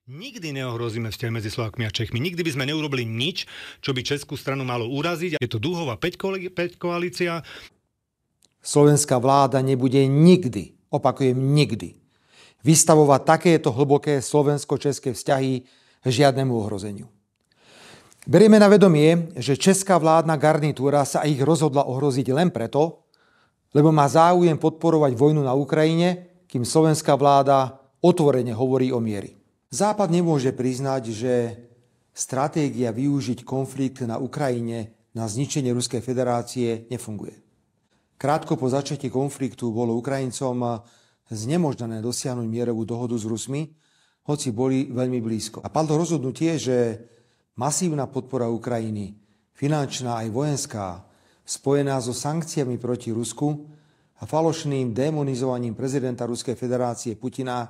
Nikdy neohrozíme vzťah medzi Slovákmi a Čechmi. Nikdy by sme neurobili nič, čo by českú stranu malo uraziť. Je to dúhová päťkoalícia. Slovenská vláda nebude nikdy, opakujem nikdy, vystavovať takéto hlboké slovensko-české vzťahy žiadnemu ohrozeniu. Berieme na vedomie, že česká vládna garnitúra sa ich rozhodla ohroziť len preto, lebo má záujem podporovať vojnu na Ukrajine, kým slovenská vláda otvorene hovorí o miery. Západ nemôže priznať, že stratégia využiť konflikt na Ukrajine na zničenie Ruskej federácie nefunguje. Krátko po začatí konfliktu bolo Ukrajincom znemožnené dosiahnuť mierovú dohodu s Rusmi, hoci boli veľmi blízko. A padlo rozhodnutie, že masívna podpora Ukrajiny, finančná aj vojenská, spojená so sankciami proti Rusku a falošným démonizovaním prezidenta Ruskej federácie Putina,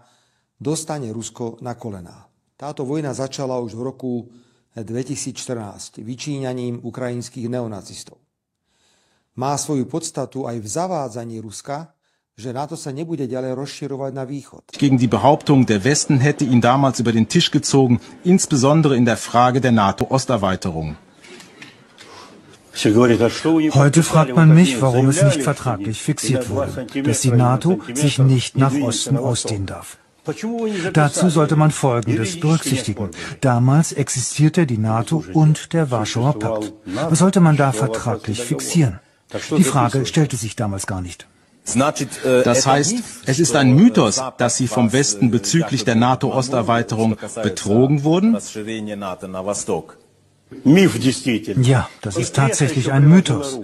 dostane Rusko na kolená. Táto vojna začala už v roku 2014 vyčíňaním ukrajinských neonacistov. Má svoju podstatu aj v zavádzaní Ruska, že NATO sa nebude ďalej rozširovať na východ. Gegen die Behauptung, der Westen hätte ihn damals über den Tisch gezogen, insbesondere in der Frage der NATO-Osterweiterung. Heute fragt man mich, warum es nicht vertraglich fixiert wurde, dass die NATO sich nicht nach Osten ausdehnen darf. Dazu sollte man Folgendes berücksichtigen. Damals existierte die NATO und der Warschauer Pakt. Was sollte man da vertraglich fixieren? Die Frage stellte sich damals gar nicht. Das heißt, es ist ein Mythos, dass Sie vom Westen bezüglich der NATO-Osterweiterung betrogen wurden? Ja, das ist tatsächlich ein Mythos.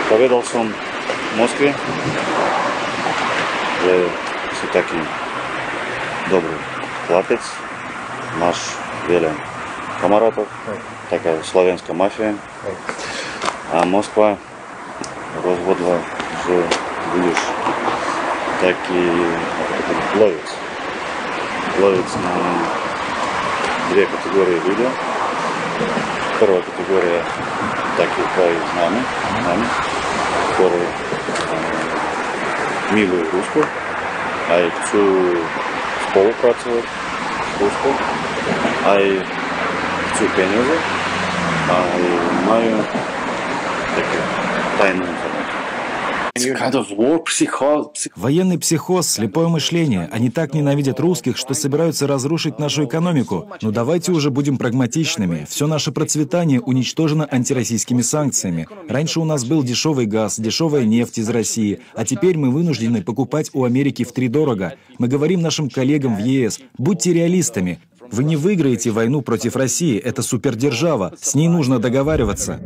Povedal som v Moskve, že si taký dobrý chlapec, máš veľa kamarátov, taká slovenská mafia. A Moskva rozhodla, že budeš taký lovec na dve kategórie ľudia. Prvá kategória takých krají s nami, ktorí milujú Rusko aj chcú spolupracovať s Ruskom, aj chcú peniaze, aj majú také tajné informácie. Военный психоз, слепое мышление. Они так ненавидят русских, что собираются разрушить нашу экономику. Но давайте уже будем прагматичными. Все наше процветание уничтожено антироссийскими санкциями. Раньше у нас был дешевый газ, дешевая нефть из России, а теперь мы вынуждены покупать у Америки втридорого. Мы говорим нашим коллегам в ЕС: будьте реалистами. Вы не выиграете войну против России, это супердержава, с ней нужно договариваться.